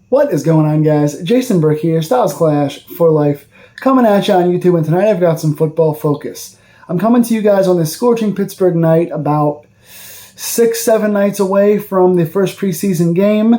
What is going on, guys? Jason Burke here, Styles Clash for Life, coming at you on YouTube, and tonight I've got some football focus. I'm coming to you guys on this scorching Pittsburgh night, about 6-7 nights away from the first preseason game,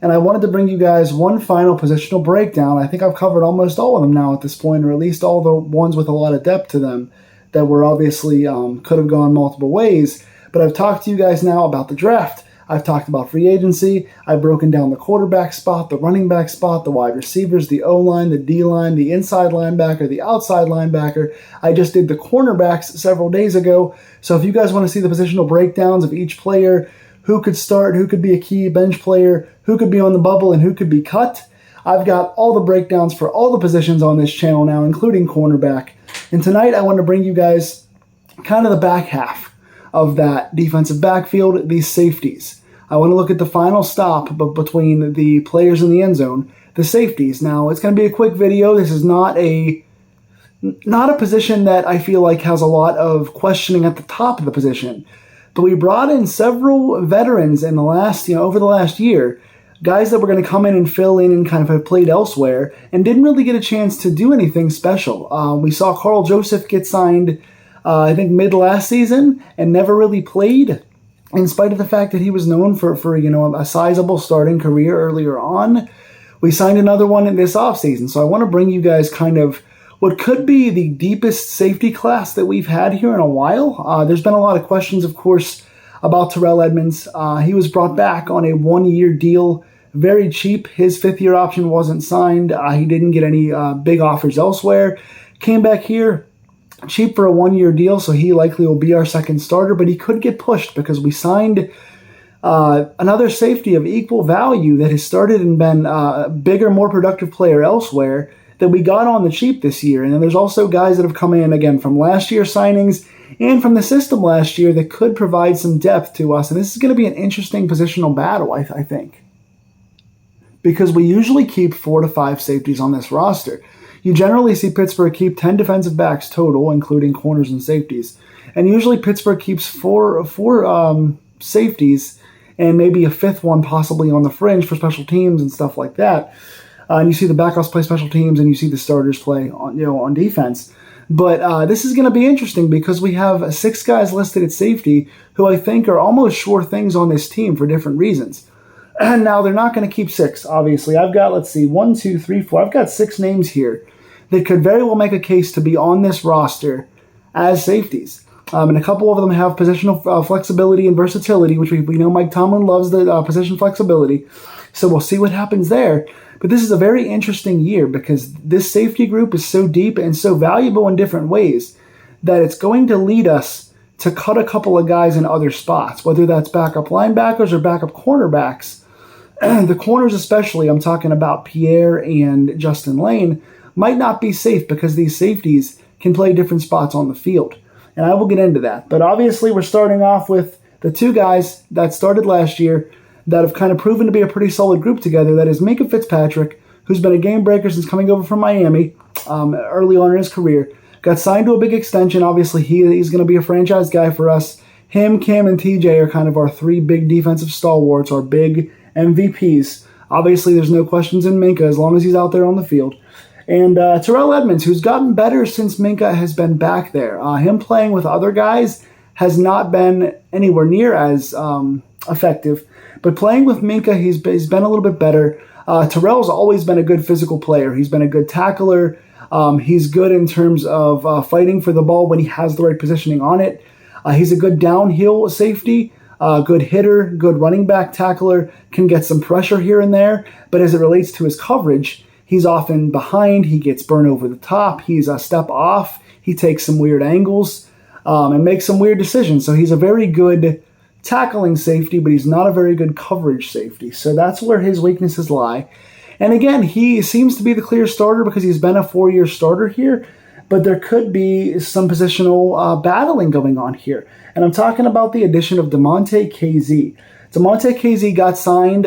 and I wanted to bring you guys one final positional breakdown. I think I've covered almost all of them now at this point, or at least all the ones with a lot of depth to them that were obviously could have gone multiple ways, but I've talked to you guys now about the draft. I've talked about free agency. I've broken down the quarterback spot, the running back spot, the wide receivers, the O-line, the D-line, the inside linebacker, the outside linebacker. I just did the cornerbacks several days ago. So if you guys want to see the positional breakdowns of each player, who could start, who could be a key bench player, who could be on the bubble, and who could be cut, I've got all the breakdowns for all the positions on this channel now, including cornerback. And tonight I want to bring you guys kind of the back half of that defensive backfield, these safeties. I want to look at the final stop between the players in the end zone, the safeties. Now, it's going to be a quick video. This is not a position that I feel like has a lot of questioning at the top of the position. But we brought in several veterans in the last, over the last year, guys that were going to come in and fill in and kind of have played elsewhere and didn't really get a chance to do anything special. We saw Carl Joseph get signed, I think, mid last season and never really played, in spite of the fact that he was known for a sizable starting career earlier on. We signed another one in this offseason. So I want to bring you guys kind of what could be the deepest safety class that we've had here in a while. There's been a lot of questions, of course, about Terrell Edmunds. He was brought back on a one-year deal, very cheap. His fifth-year option wasn't signed. He didn't get any big offers elsewhere. Came back here, cheap for a one-year deal, so he likely will be our second starter, but he could get pushed because we signed another safety of equal value that has started and been a bigger, more productive player elsewhere that we got on the cheap this year. And then there's also guys that have come in, again, from last year's signings and from the system last year that could provide some depth to us. And this is going to be an interesting positional battle, I think, because we usually keep 4 to 5 safeties on this roster. You generally see Pittsburgh keep 10 defensive backs total, including corners and safeties. And usually Pittsburgh keeps four safeties and maybe a fifth one possibly on the fringe for special teams and stuff like that. And you see the backups play special teams and you see the starters play on defense. But this is going to be interesting because we have 6 guys listed at safety who I think are almost sure things on this team for different reasons. And now they're not going to keep 6, obviously. I've got, 1, 2, 3, 4. I've got 6 names here that could very well make a case to be on this roster as safeties. And a couple of them have positional flexibility and versatility, which we know Mike Tomlin loves the position flexibility. So we'll see what happens there. But this is a very interesting year because this safety group is so deep and so valuable in different ways that it's going to lead us to cut a couple of guys in other spots, whether that's backup linebackers or backup cornerbacks. The corners especially, I'm talking about Pierre and Justin Lane, might not be safe because these safeties can play different spots on the field. And I will get into that. But obviously we're starting off with the 2 guys that started last year that have kind of proven to be a pretty solid group together. That is Minkah Fitzpatrick, who's been a game breaker since coming over from Miami early on in his career. Got signed to a big extension. Obviously he's going to be a franchise guy for us. Him, Cam, and TJ are kind of our 3 big defensive stalwarts, our big MVPs. Obviously, there's no questions in Minkah as long as he's out there on the field. And Terrell Edmunds, who's gotten better since Minkah has been back there. Him playing with other guys has not been anywhere near as effective. But playing with Minkah, he's been a little bit better. Terrell's always been a good physical player. He's been a good tackler. He's good in terms of fighting for the ball when he has the right positioning on it. He's a good downhill safety. Good hitter, good running back tackler, can get some pressure here and there, but as it relates to his coverage, he's often behind, he gets burned over the top, he's a step off, he takes some weird angles, and makes some weird decisions. So he's a very good tackling safety, but he's not a very good coverage safety. So that's where his weaknesses lie. And again, he seems to be the clear starter because he's been a 4-year starter here, but there could be some positional battling going on here. And I'm talking about the addition of DeMonte KZ. DeMonte KZ got signed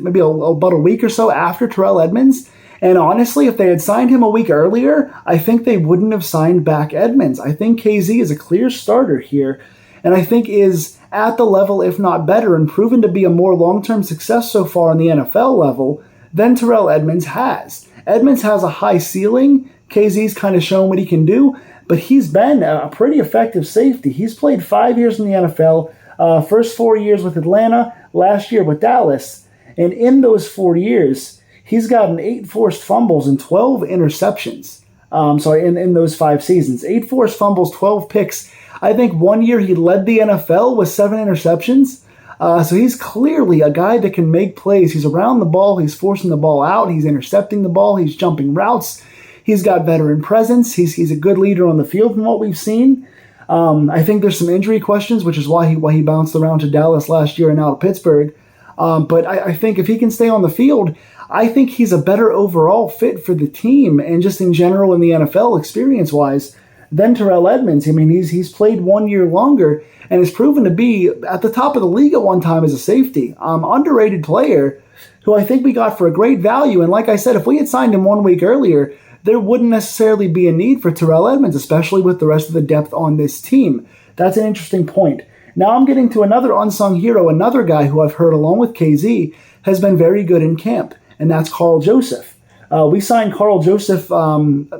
maybe about a week or so after Terrell Edmunds. And honestly, if they had signed him a week earlier, I think they wouldn't have signed back Edmunds. I think KZ is a clear starter here, and I think is at the level, if not better, and proven to be a more long-term success so far on the NFL level than Terrell Edmunds has. Edmunds has a high ceiling. KZ's kind of shown what he can do, but he's been a pretty effective safety. He's played 5 years in the NFL, first 4 years with Atlanta, last year with Dallas. And in those 4 years, he's gotten 8 forced fumbles and 12 interceptions. In those 5 seasons. 8 forced fumbles, 12 picks. I think 1 year he led the NFL with 7 interceptions. So he's clearly a guy that can make plays. He's around the ball. He's forcing the ball out. He's intercepting the ball. He's jumping routes. He's got veteran presence. He's a good leader on the field from what we've seen. I think there's some injury questions, which is why he bounced around to Dallas last year and now to Pittsburgh. But I think if he can stay on the field, I think he's a better overall fit for the team and just in general in the NFL experience-wise than Terrell Edmunds. I mean, he's played 1 year longer and has proven to be at the top of the league at one time as a safety. Underrated player who I think we got for a great value. And like I said, if we had signed him 1 week earlier, there wouldn't necessarily be a need for Terrell Edmunds, especially with the rest of the depth on this team. That's an interesting point. Now I'm getting to another unsung hero, another guy who I've heard along with KZ has been very good in camp, and that's Karl Joseph. We signed Karl Joseph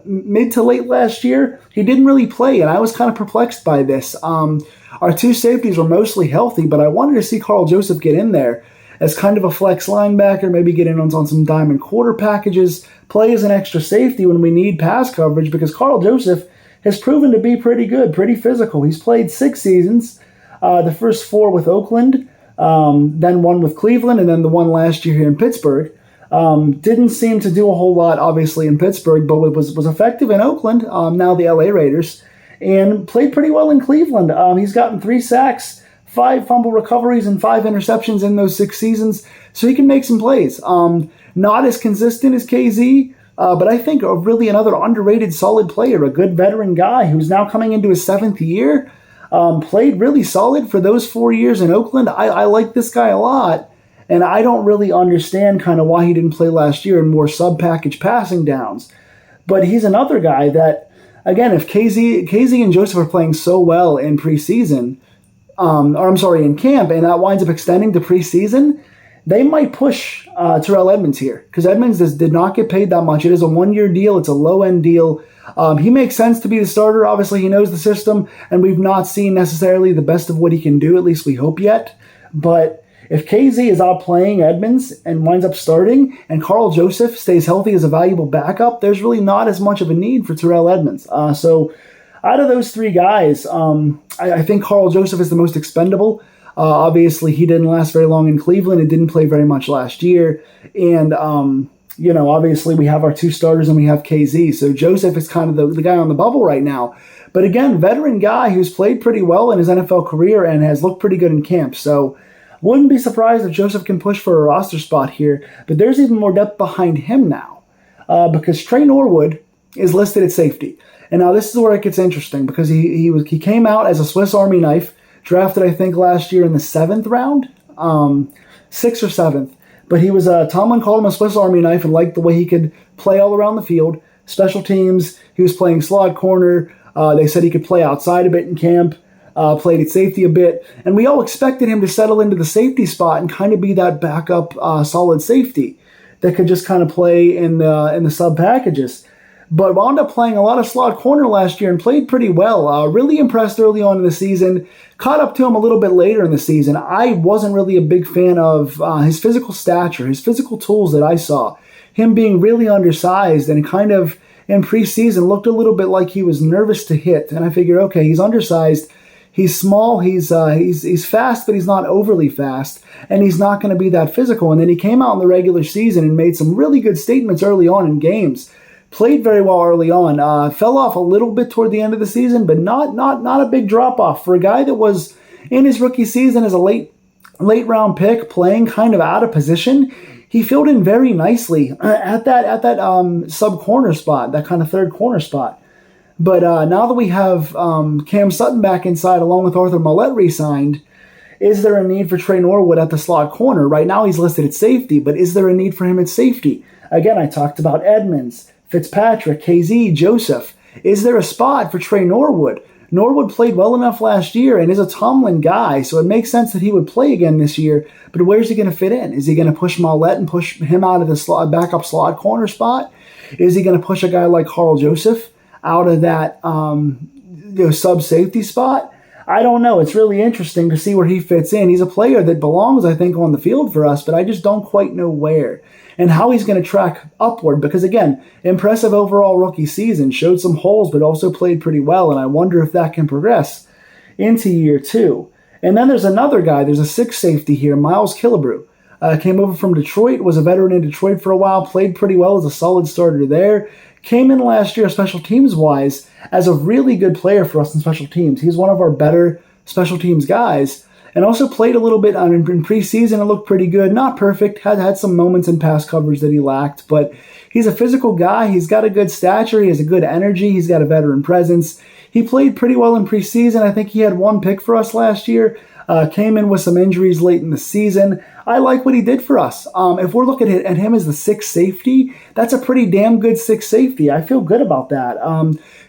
mid to late last year. He didn't really play, and I was kind of perplexed by this. Our 2 safeties were mostly healthy, but I wanted to see Karl Joseph get in there as kind of a flex linebacker, maybe get in on some diamond quarter packages, play as an extra safety when we need pass coverage, because Karl Joseph has proven to be pretty good, pretty physical. He's played 6 seasons, the first 4 with Oakland, then 1 with Cleveland, and then the 1 last year here in Pittsburgh. Didn't seem to do a whole lot, obviously, in Pittsburgh, but was effective in Oakland, now the LA Raiders, and played pretty well in Cleveland. He's gotten 3 sacks, 5 fumble recoveries, and 5 interceptions in those 6 seasons, so he can make some plays. Not as consistent as KZ, but I think really another underrated solid player, a good veteran guy who's now coming into his 7th year. Played really solid for those 4 years in Oakland. I like this guy a lot. And I don't really understand kind of why he didn't play last year in more sub-package passing downs. But he's another guy that, again, if KZ and Joseph are playing so well in preseason, in camp, and that winds up extending to preseason, they might push Terrell Edmunds here. Because Edmunds did not get paid that much. It is a 1-year deal. It's a low-end deal. He makes sense to be the starter. Obviously, he knows the system, and we've not seen necessarily the best of what he can do, at least we hope yet. But if KZ is outplaying Edmunds and winds up starting, and Karl Joseph stays healthy as a valuable backup, there's really not as much of a need for Terrell Edmunds. So out of those 3 guys, I think Karl Joseph is the most expendable. Obviously, he didn't last very long in Cleveland and didn't play very much last year. And, obviously we have our 2 starters and we have KZ. So Joseph is kind of the guy on the bubble right now. But again, veteran guy who's played pretty well in his NFL career and has looked pretty good in camp. So wouldn't be surprised if Joseph can push for a roster spot here, but there's even more depth behind him now because Trey Norwood is listed at safety. And now this is where it gets interesting because he came out as a Swiss Army knife, drafted I think last year in the 7th round, 6th or 7th. But he was Tomlin called him a Swiss Army knife and liked the way he could play all around the field. Special teams, he was playing slot corner. They said he could play outside a bit in camp. Played at safety a bit, and we all expected him to settle into the safety spot and kind of be that backup solid safety that could just kind of play in the sub packages. But wound up playing a lot of slot corner last year and played pretty well. Really impressed early on in the season. Caught up to him a little bit later in the season. I wasn't really a big fan of his physical stature, his physical tools that I saw. Him being really undersized and kind of in preseason looked a little bit like he was nervous to hit. And I figured, okay, he's undersized. He's small, he's fast, but he's not overly fast, and he's not going to be that physical. And then he came out in the regular season and made some really good statements early on in games. Played very well early on. Fell off a little bit toward the end of the season, but not a big drop-off. For a guy that was in his rookie season as a late round pick, playing kind of out of position, he filled in very nicely at that sub corner spot, that kind of 3rd corner spot. But now that we have Cam Sutton back inside along with Arthur Maulet re-signed, is there a need for Trey Norwood at the slot corner? Right now he's listed at safety, but is there a need for him at safety? Again, I talked about Edmunds, Fitzpatrick, KZ, Joseph. Is there a spot for Trey Norwood? Norwood played well enough last year and is a Tomlin guy, so it makes sense that he would play again this year. But where's he going to fit in? Is he going to push Mollett and push him out of the backup slot corner spot? Is he going to push a guy like Carl Joseph out of that sub-safety spot? I don't know. It's really interesting to see where he fits in. He's a player that belongs, I think, on the field for us, but I just don't quite know where and how he's going to track upward because, again, impressive overall rookie season, showed some holes, but also played pretty well, and I wonder if that can progress into year 2. And then there's another guy. There's a 6th safety here, Miles Killebrew. Came over from Detroit, was a veteran in Detroit for a while, played pretty well as a solid starter there. Came in last year special teams-wise as a really good player for us in special teams. He's one of our better special teams guys, and also played a little bit in preseason and looked pretty good. Not perfect, had some moments in pass coverage that he lacked, but he's a physical guy. He's got a good stature. He has a good energy. He's got a veteran presence. He played pretty well in preseason. I think he had 1 pick for us last year. Came in with some injuries late in the season. I like what he did for us. If we're looking at him as the 6th safety, that's a pretty damn good 6th safety. I feel good about that.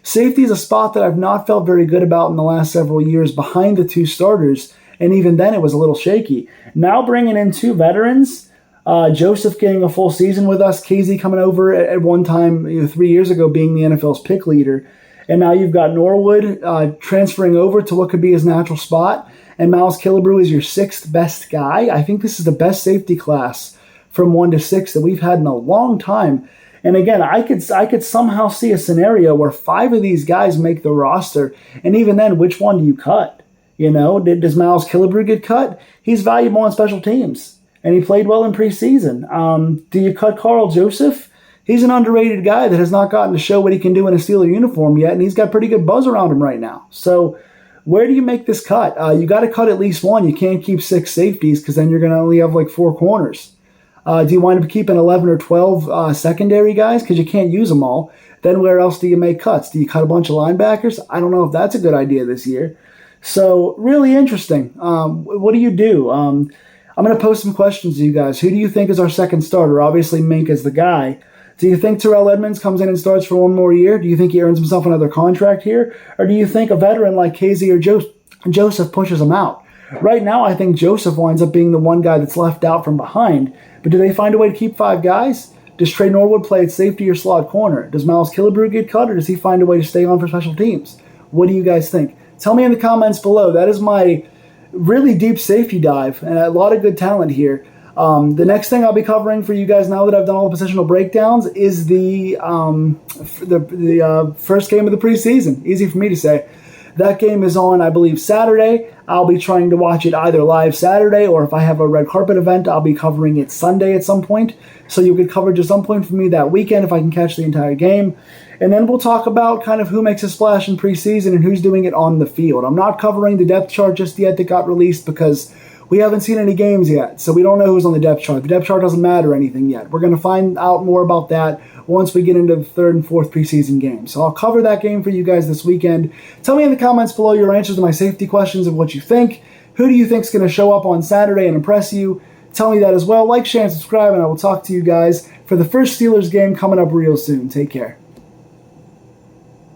Safety is a spot that I've not felt very good about in the last several years behind the 2 starters, and even then it was a little shaky. Now bringing in 2 veterans, Joseph getting a full season with us, Casey coming over at one time 3 years ago being the NFL's pick leader, and now you've got Norwood transferring over to what could be his natural spot, and Miles Killebrew is your 6th best guy. I think this is the best safety class from 1 to 6 that we've had in a long time. And again, I could somehow see a scenario where 5 of these guys make the roster, and even then, which one do you cut? Does Miles Killebrew get cut? He's valuable on special teams, and he played well in preseason. Do you cut Carl Joseph? He's an underrated guy that has not gotten to show what he can do in a Steeler uniform yet, and he's got pretty good buzz around him right now. So where do you make this cut? You got to cut at least one. You can't keep 6 safeties because then you're going to only have like 4 corners. Do you wind up keeping 11 or 12 secondary guys because you can't use them all? Then where else do you make cuts? Do you cut a bunch of linebackers? I don't know if that's a good idea this year. So really interesting. What do you do? I'm going to post some questions to you guys. Who do you think is our 2nd starter? Obviously, Mink is the guy. Do you think Terrell Edmonds comes in and starts for 1 more year? Do you think he earns himself another contract here? Or do you think a veteran like Casey or Joseph pushes him out? Right now, I think Joseph winds up being the one guy that's left out from behind. But do they find a way to keep 5 guys? Does Trey Norwood play at safety or slot corner? Does Miles Killebrew get cut, or does he find a way to stay on for special teams? What do you guys think? Tell me in the comments below. That is my really deep safety dive, and a lot of good talent here. The next thing I'll be covering for you guys now that I've done all the positional breakdowns is the first game of the preseason. Easy for me to say. That game is on, I believe, Saturday. I'll be trying to watch it either live Saturday, or if I have a red carpet event, I'll be covering it Sunday at some point. So you'll get coverage at some point from me that weekend if I can catch the entire game. And then we'll talk about kind of who makes a splash in preseason and who's doing it on the field. I'm not covering the depth chart just yet that got released because we haven't seen any games yet, so we don't know who's on the depth chart. The depth chart doesn't matter anything yet. We're going to find out more about that once we get into the 3rd and 4th preseason games. So I'll cover that game for you guys this weekend. Tell me in the comments below your answers to my safety questions of what you think. Who do you think is going to show up on Saturday and impress you? Tell me that as well. Like, share, and subscribe, and I will talk to you guys for the first Steelers game coming up real soon. Take care.